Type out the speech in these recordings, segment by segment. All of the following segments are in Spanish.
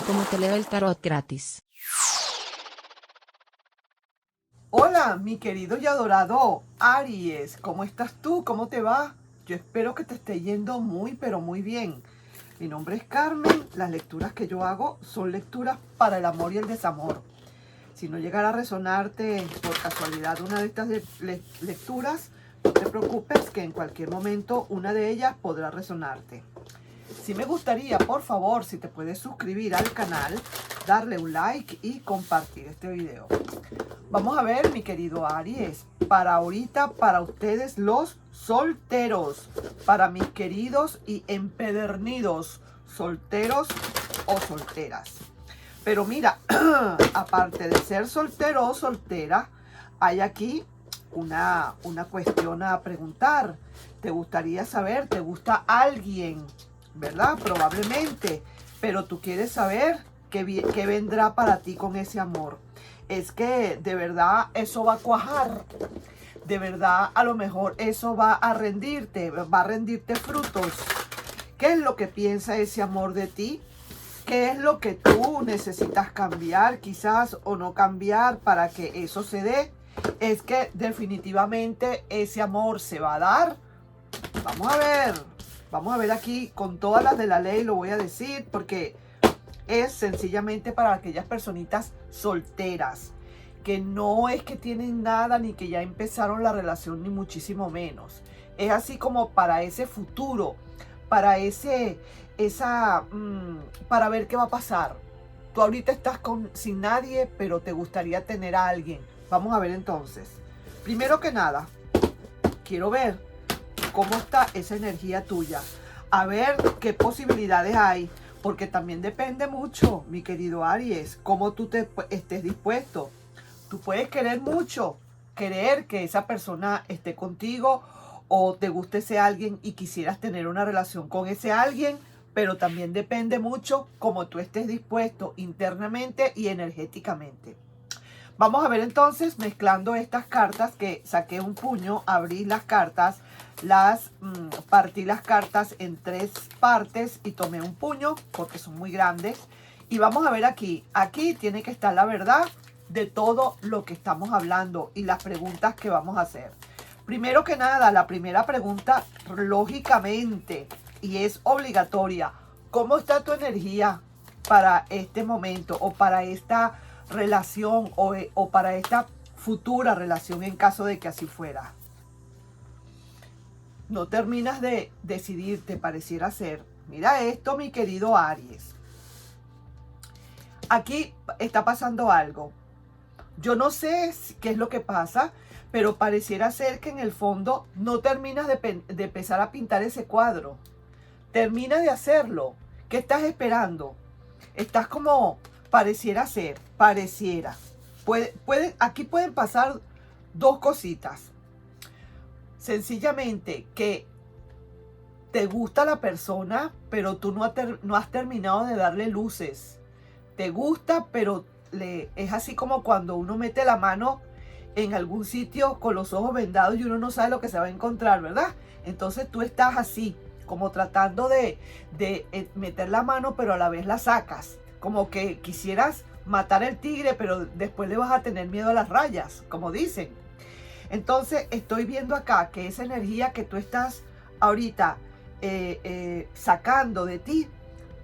como te leo el tarot gratis. Hola, mi querido y adorado Aries, ¿cómo estás tú? ¿Cómo te va? Yo espero que te esté yendo muy, pero muy bien. Mi nombre es Carmen, las lecturas que yo hago son lecturas para el amor y el desamor. Si no llegara a resonarte por casualidad una de estas lecturas, no te preocupes que en cualquier momento una de ellas podrá resonarte. Si me gustaría, por favor, si te puedes suscribir al canal, darle un like y compartir este video. Vamos a ver, mi querido Aries, para ahorita, para ustedes los solteros, para mis queridos y empedernidos solteros o solteras. Pero mira, aparte de ser soltero o soltera, hay aquí una cuestión a preguntar. ¿Te gustaría saber? ¿Te gusta alguien? ¿Verdad? Probablemente. Pero tú quieres saber qué vendrá para ti con ese amor. Es que de verdad eso va a cuajar. De verdad a lo mejor eso va a rendirte frutos. ¿Qué es lo que piensa ese amor de ti? ¿Qué es lo que tú necesitas cambiar quizás o no cambiar para que eso se dé? Es que definitivamente ese amor se va a dar. Vamos a ver aquí con todas las de la ley, lo voy a decir porque es sencillamente para aquellas personitas solteras que no es que tienen nada ni que ya empezaron la relación ni muchísimo menos. Es así como para ese futuro, para para ver qué va a pasar. Tú ahorita estás sin nadie, pero te gustaría tener a alguien. Vamos a ver entonces. Primero que nada, quiero ver cómo está esa energía tuya. A ver qué posibilidades hay. Porque también depende mucho, mi querido Aries, cómo tú estés dispuesto. Tú puedes querer mucho, querer que esa persona esté contigo o te guste ese alguien y quisieras tener una relación con ese alguien, pero también depende mucho cómo tú estés dispuesto internamente y energéticamente. Vamos a ver entonces, mezclando estas cartas que saqué un puño, abrí las cartas, partí las cartas en 3 partes y tomé un puño porque son muy grandes. Y vamos a ver aquí, tiene que estar la verdad de todo lo que estamos hablando y las preguntas que vamos a hacer. Primero que nada, la primera pregunta, lógicamente, y es obligatoria, ¿cómo está tu energía para este momento o para esta relación o para esta futura relación en caso de que así fuera? No terminas de decidirte, pareciera ser. Mira esto, mi querido Aries. Aquí está pasando algo. Yo no sé qué es lo que pasa, pero pareciera ser que en el fondo no terminas de empezar a pintar ese cuadro. Termina de hacerlo. ¿Qué estás esperando? Estás como, pareciera ser, pareciera. Aquí pueden pasar 2 cositas. Sencillamente que te gusta la persona, pero tú no has terminado de darle luces. Te gusta, pero es así como cuando uno mete la mano en algún sitio con los ojos vendados y uno no sabe lo que se va a encontrar, ¿verdad? Entonces tú estás así, como tratando de meter la mano, pero a la vez la sacas. Como que quisieras matar el tigre, pero después le vas a tener miedo a las rayas, como dicen. Entonces estoy viendo acá que esa energía que tú estás ahorita sacando de ti,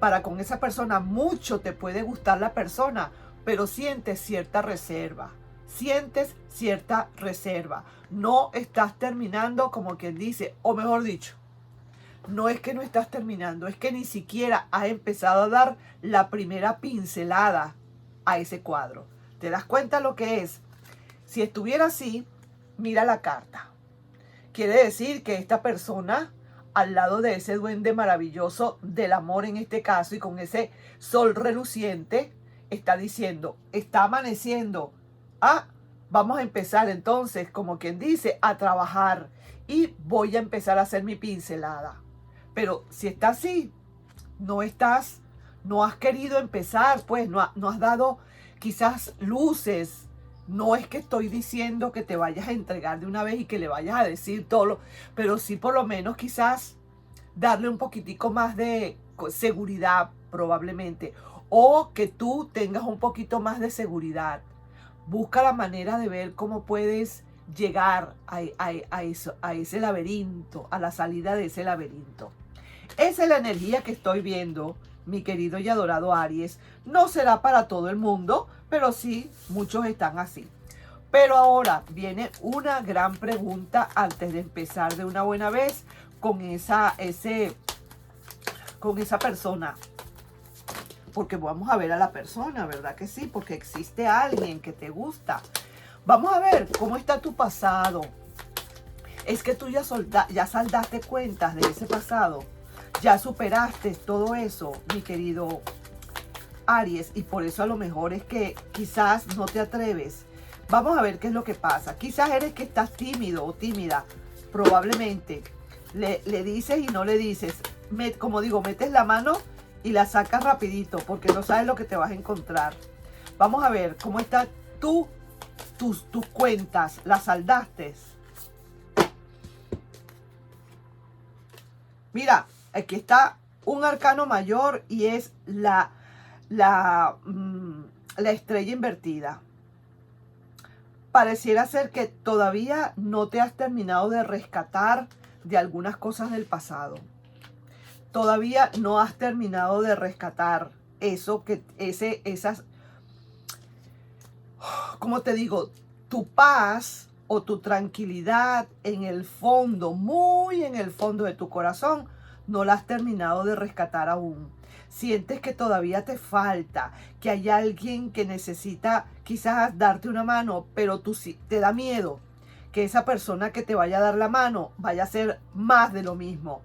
para con esa persona, mucho te puede gustar la persona, pero sientes cierta reserva. Sientes cierta reserva. No estás terminando, como quien dice, o mejor dicho, no es que no estás terminando, es que ni siquiera has empezado a dar la primera pincelada a ese cuadro. ¿Te das cuenta lo que es? Si estuviera así, mira la carta. Quiere decir que esta persona, al lado de ese duende maravilloso del amor en este caso y con ese sol reluciente, está diciendo, está amaneciendo. Ah, vamos a empezar entonces, como quien dice, a trabajar y voy a empezar a hacer mi pincelada. Pero si está así, no has querido empezar, pues no has dado quizás luces. No es que estoy diciendo que te vayas a entregar de una vez y que le vayas a decir todo, pero sí por lo menos quizás darle un poquitico más de seguridad, probablemente. O que tú tengas un poquito más de seguridad. Busca la manera de ver cómo puedes llegar a ese laberinto, a la salida de ese laberinto. Esa es la energía que estoy viendo, mi querido y adorado Aries. No será para todo el mundo, pero sí, muchos están así. Pero ahora viene una gran pregunta antes de empezar de una buena vez con esa persona. Porque vamos a ver a la persona, ¿verdad que sí? Porque existe alguien que te gusta. Vamos a ver cómo está tu pasado. Es que tú ya saldaste cuentas de ese pasado. Ya superaste todo eso, mi querido Aries. Y por eso a lo mejor es que quizás no te atreves. Vamos a ver qué es lo que pasa. Quizás eres que estás tímido o tímida. Probablemente le dices y no le dices. Como digo, metes la mano y la sacas rapidito porque no sabes lo que te vas a encontrar. Vamos a ver cómo están tus cuentas. ¿Las saldaste? Mira, aquí está un arcano mayor y es la estrella invertida. Pareciera ser que todavía no te has terminado de rescatar de algunas cosas del pasado. Todavía no has terminado de rescatar esas, como te digo, tu paz o tu tranquilidad en el fondo, muy en el fondo de tu corazón, no la has terminado de rescatar aún. Sientes que todavía te falta, que hay alguien que necesita quizás darte una mano, pero tú sí te da miedo que esa persona que te vaya a dar la mano vaya a ser más de lo mismo.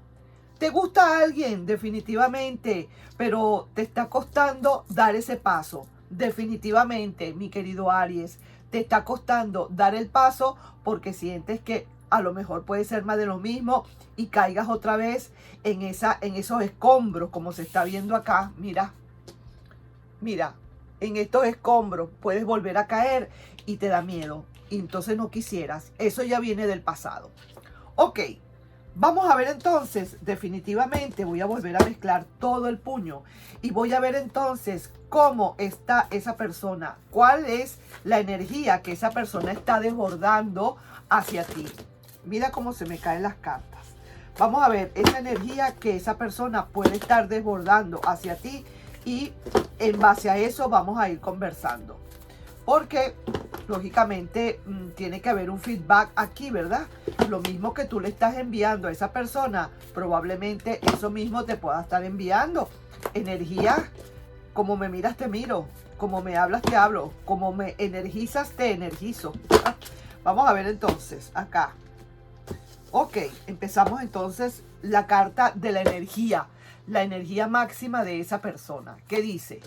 Te gusta alguien, definitivamente, pero te está costando dar ese paso. Definitivamente, mi querido Aries, te está costando dar el paso porque sientes que a lo mejor puede ser más de lo mismo y caigas otra vez en esos escombros, como se está viendo acá. Mira, en estos escombros puedes volver a caer y te da miedo. Y entonces no quisieras. Eso ya viene del pasado. Ok. Vamos a ver entonces, definitivamente voy a volver a mezclar todo el puño y voy a ver entonces cómo está esa persona, cuál es la energía que esa persona está desbordando hacia ti. Mira cómo se me caen las cartas. Vamos a ver esa energía que esa persona puede estar desbordando hacia ti y en base a eso vamos a ir conversando. Porque, lógicamente, tiene que haber un feedback aquí, ¿verdad? Lo mismo que tú le estás enviando a esa persona, probablemente eso mismo te pueda estar enviando. Energía, como me miras, te miro. Como me hablas, te hablo. Como me energizas, te energizo. Vamos a ver entonces, acá. Ok, empezamos entonces la carta de la energía máxima de esa persona. ¿Qué dice?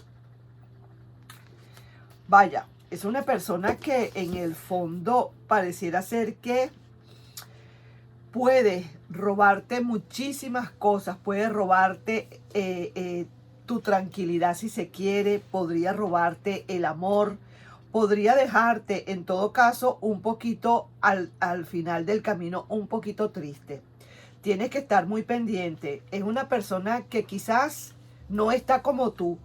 Vaya. Es una persona que en el fondo pareciera ser que puede robarte muchísimas cosas. Puede robarte tu tranquilidad si se quiere. Podría robarte el amor. Podría dejarte en todo caso un poquito al final del camino un poquito triste. Tienes que estar muy pendiente. Es una persona que quizás no está como tú.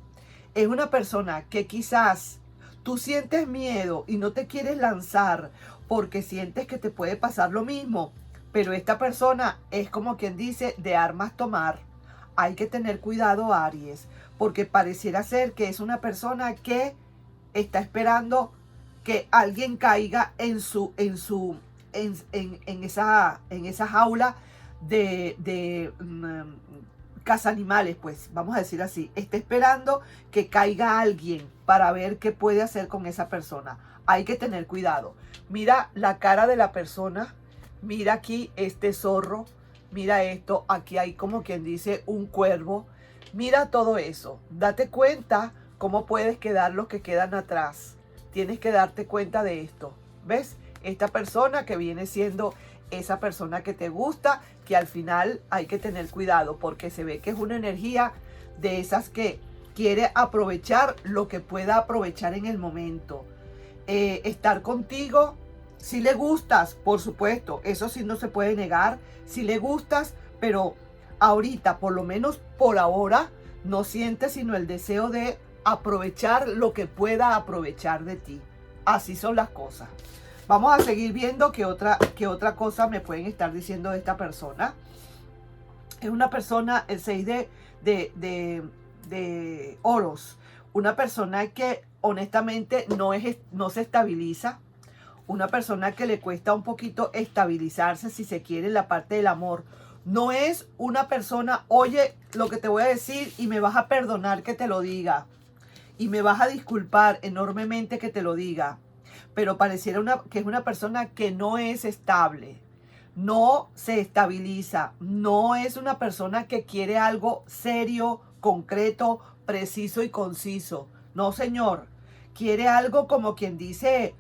Es una persona que quizás tú sientes miedo y no te quieres lanzar porque sientes que te puede pasar lo mismo. Pero esta persona es como quien dice de armas tomar. Hay que tener cuidado, Aries, porque pareciera ser que es una persona que está esperando que alguien caiga en esa jaula de casa animales, pues vamos a decir así. Está esperando que caiga alguien para ver qué puede hacer con esa persona. Hay que tener cuidado. Mira la cara de la persona. Mira aquí este zorro. Mira esto. Aquí hay como quien dice un cuervo. Mira todo eso. Date cuenta cómo puedes quedar los que quedan atrás. Tienes que darte cuenta de esto. ¿Ves? Esta persona que viene siendo esa persona que te gusta, que al final hay que tener cuidado porque se ve que es una energía de esas que quiere aprovechar lo que pueda aprovechar en el momento. Estar contigo, si le gustas, por supuesto, eso sí no se puede negar, si le gustas, pero ahorita, por lo menos por ahora, no siente sino el deseo de aprovechar lo que pueda aprovechar de ti. Así son las cosas. Vamos a seguir viendo qué otra cosa me pueden estar diciendo de esta persona. Es una persona, el 6 de oros. Una persona que honestamente no se estabiliza. Una persona que le cuesta un poquito estabilizarse, si se quiere, en la parte del amor. No es una persona, oye, lo que te voy a decir y me vas a perdonar que te lo diga. Y me vas a disculpar enormemente que te lo diga. Pero pareciera que es una persona que no es estable, no se estabiliza, no es una persona que quiere algo serio, concreto, preciso y conciso. No, señor, quiere algo como quien dice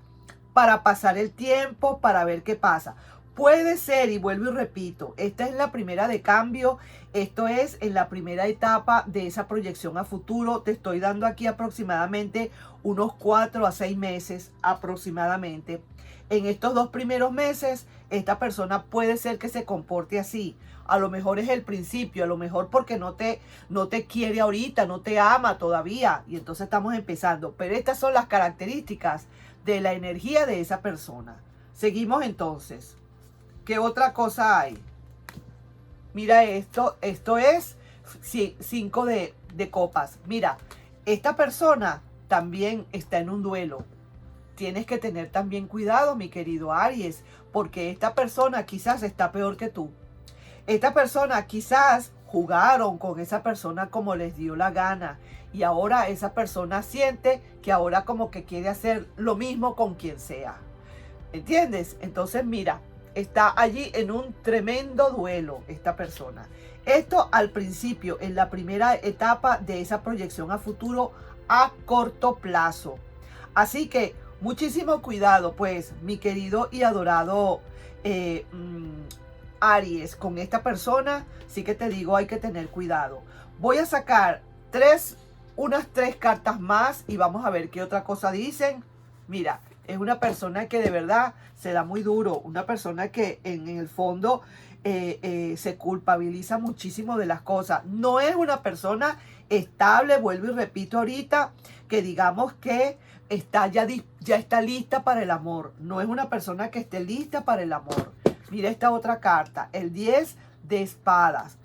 para pasar el tiempo, para ver qué pasa. Puede ser, y vuelvo y repito, esta es la primera de cambio, esto es en la primera etapa de esa proyección a futuro. Te estoy dando aquí aproximadamente unos 4 a 6 meses aproximadamente. En estos 2 primeros meses, esta persona puede ser que se comporte así. A lo mejor es el principio, a lo mejor porque no te quiere ahorita, no te ama todavía. Y entonces estamos empezando. Pero estas son las características de la energía de esa persona. Seguimos entonces. ¿Qué otra cosa hay? Mira esto es 5 de copas. Mira, esta persona también está en un duelo. Tienes que tener también cuidado, mi querido Aries, porque esta persona quizás está peor que tú. Esta persona quizás jugaron con esa persona como les dio la gana y ahora esa persona siente que ahora como que quiere hacer lo mismo con quien sea. ¿Entiendes? Entonces mira, está allí en un tremendo duelo esta persona. Esto al principio, en la primera etapa de esa proyección a futuro a corto plazo. Así que muchísimo cuidado, pues, mi querido y adorado Aries, con esta persona. Sí que te digo, hay que tener cuidado. Voy a sacar unas 3 cartas más y vamos a ver qué otra cosa dicen. Mira, es una persona que de verdad se da muy duro, una persona que en el fondo se culpabiliza muchísimo de las cosas. No es una persona estable, vuelvo y repito ahorita, que digamos que ya está lista para el amor. No es una persona que esté lista para el amor. Mira esta otra carta, el 10 de espadas.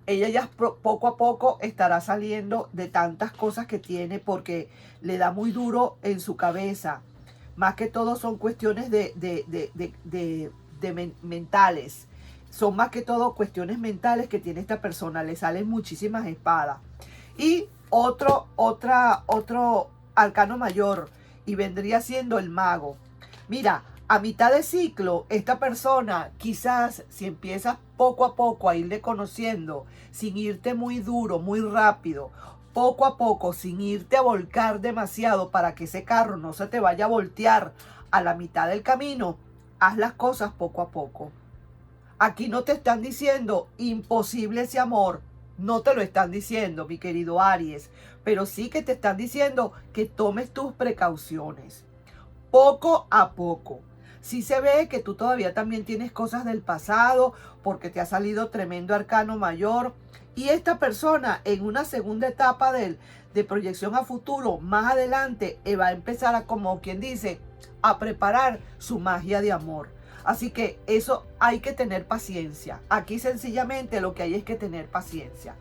Ella ya poco a poco estará saliendo de tantas cosas que tiene porque le da muy duro en su cabeza. Más que todo son cuestiones mentales. Son más que todo cuestiones mentales que tiene esta persona. Le salen muchísimas espadas. Y otro arcano mayor. Y vendría siendo el mago. Mira, a mitad de ciclo, esta persona quizás si empiezas poco a poco a irle conociendo, sin irte muy duro, muy rápido, poco a poco, sin irte a volcar demasiado para que ese carro no se te vaya a voltear a la mitad del camino, haz las cosas poco a poco. Aquí no te están diciendo imposible ese amor, no te lo están diciendo, mi querido Aries, pero sí que te están diciendo que tomes tus precauciones, poco a poco. Sí se ve que tú todavía también tienes cosas del pasado porque te ha salido tremendo arcano mayor. Y esta persona en una segunda etapa de proyección a futuro, más adelante, va a empezar a, como quien dice, a preparar su magia de amor. Así que eso hay que tener paciencia. Aquí sencillamente lo que hay es que tener paciencia.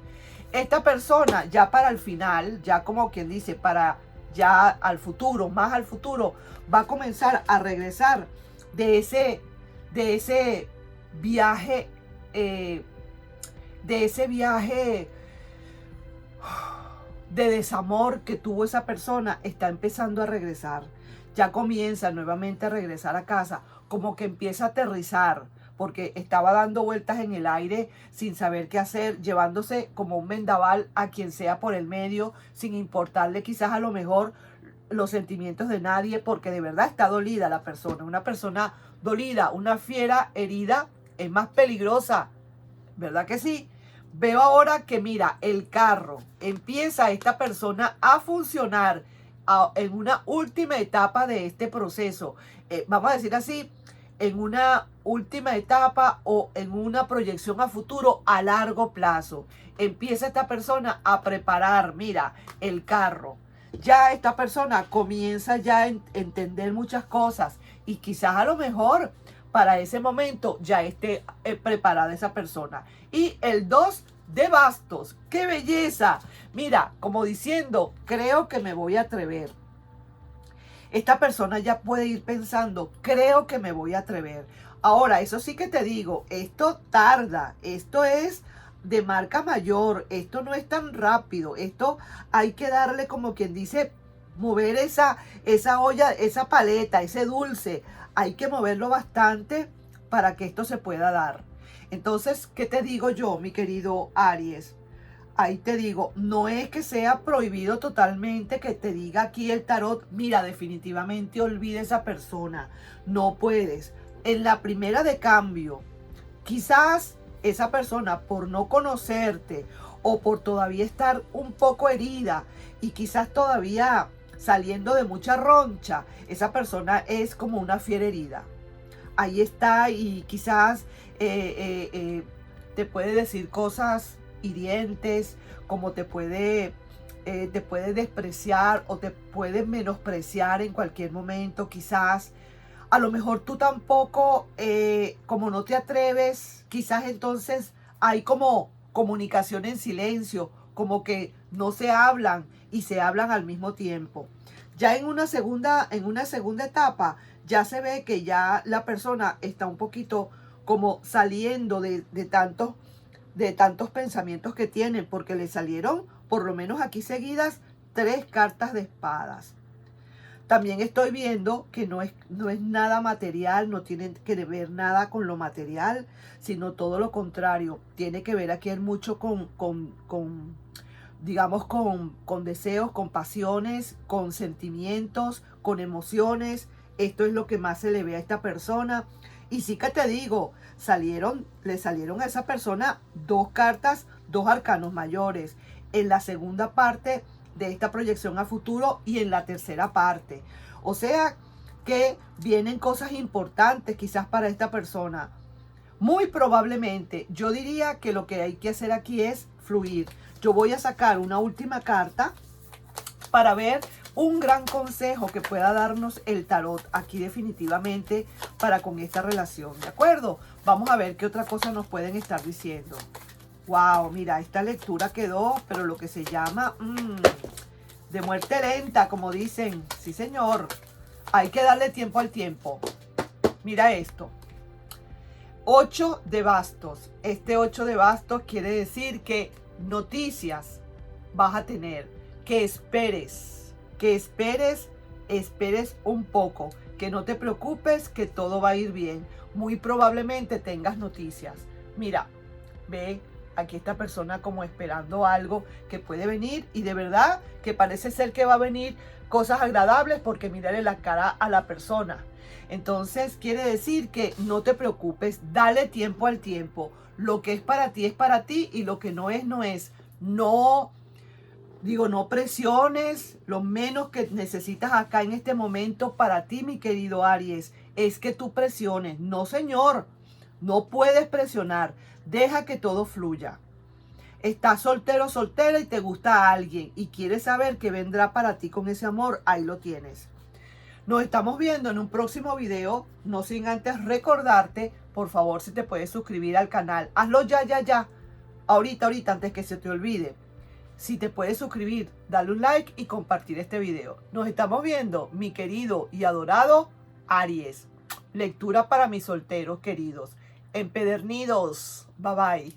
Esta persona ya para el final, ya como quien dice, para ya al futuro, más al futuro, va a comenzar a regresar de ese viaje, de desamor que tuvo esa persona. Está empezando a regresar, ya comienza nuevamente a regresar a casa, como que empieza a aterrizar, porque estaba dando vueltas en el aire sin saber qué hacer, llevándose como un vendaval a quien sea por el medio, sin importarle quizás a lo mejor los sentimientos de nadie, porque de verdad está dolida la persona. Una persona dolida, una fiera herida es más peligrosa, ¿verdad que sí? Veo ahora que mira, el carro empieza esta persona a funcionar en una última etapa de este proceso. Vamos a decir así, en una última etapa o en una proyección a futuro a largo plazo. Empieza esta persona a preparar, mira, el carro. Ya esta persona comienza ya a entender muchas cosas y quizás a lo mejor para ese momento ya esté preparada esa persona. Y el 2 de bastos, ¡qué belleza! Mira, como diciendo, creo que me voy a atrever. Esta persona ya puede ir pensando, creo que me voy a atrever. Ahora, eso sí que te digo, esto tarda, esto es de marca mayor, esto no es tan rápido, esto hay que darle como quien dice, mover esa olla, esa paleta, ese dulce, hay que moverlo bastante para que esto se pueda dar. Entonces, ¿qué te digo yo, mi querido Aries? Ahí te digo, no es que sea prohibido totalmente que te diga aquí el tarot, mira, definitivamente olvide esa persona, no puedes. En la primera de cambio, quizás esa persona por no conocerte o por todavía estar un poco herida y quizás todavía saliendo de mucha roncha, esa persona es como una fiera herida. Ahí está y quizás te puede decir cosas hirientes, como te puede despreciar o te puede menospreciar en cualquier momento, quizás. A lo mejor tú tampoco, como no te atreves, quizás entonces hay como comunicación en silencio, como que no se hablan y se hablan al mismo tiempo. Ya en una segunda etapa, ya se ve que ya la persona está un poquito como saliendo de tantos pensamientos que tienen, porque le salieron, por lo menos aquí seguidas, 3 cartas de espadas. También estoy viendo que no es nada material, no tiene que ver nada con lo material, sino todo lo contrario. Tiene que ver aquí mucho digamos, con deseos, con pasiones, con sentimientos, con emociones. Esto es lo que más se le ve a esta persona. Y sí que te digo, le salieron a esa persona 2 cartas, 2 arcanos mayores. En la segunda parte de esta proyección a futuro y en la tercera parte. O sea que vienen cosas importantes quizás para esta persona. Muy probablemente, yo diría que lo que hay que hacer aquí es fluir. Yo voy a sacar una última carta para ver un gran consejo que pueda darnos el tarot aquí definitivamente para con esta relación, ¿de acuerdo? Vamos a ver qué otra cosa nos pueden estar diciendo. Wow, mira, esta lectura quedó, pero lo que se llama de muerte lenta, como dicen. Sí, señor. Hay que darle tiempo al tiempo. Mira esto. 8 de bastos. Este 8 de bastos quiere decir que noticias vas a tener. Que esperes un poco. Que no te preocupes, que todo va a ir bien. Muy probablemente tengas noticias. Mira, ve. Aquí esta persona como esperando algo que puede venir y de verdad que parece ser que va a venir cosas agradables porque mírale la cara a la persona. Entonces quiere decir que no te preocupes, dale tiempo al tiempo. Lo que es para ti y lo que no es, no es. No, digo, no presiones. Lo menos que necesitas acá en este momento para ti, mi querido Aries, es que tú presiones. No, señor, no puedes presionar. Deja que todo fluya. Estás soltero, soltera y te gusta a alguien y quieres saber qué vendrá para ti con ese amor. Ahí lo tienes. Nos estamos viendo en un próximo video. No sin antes recordarte, por favor, si te puedes suscribir al canal. Hazlo ya. Ahorita, antes que se te olvide. Si te puedes suscribir, dale un like y compartir este video. Nos estamos viendo, mi querido y adorado Aries. Lectura para mis solteros queridos. Empedernidos. Bye bye.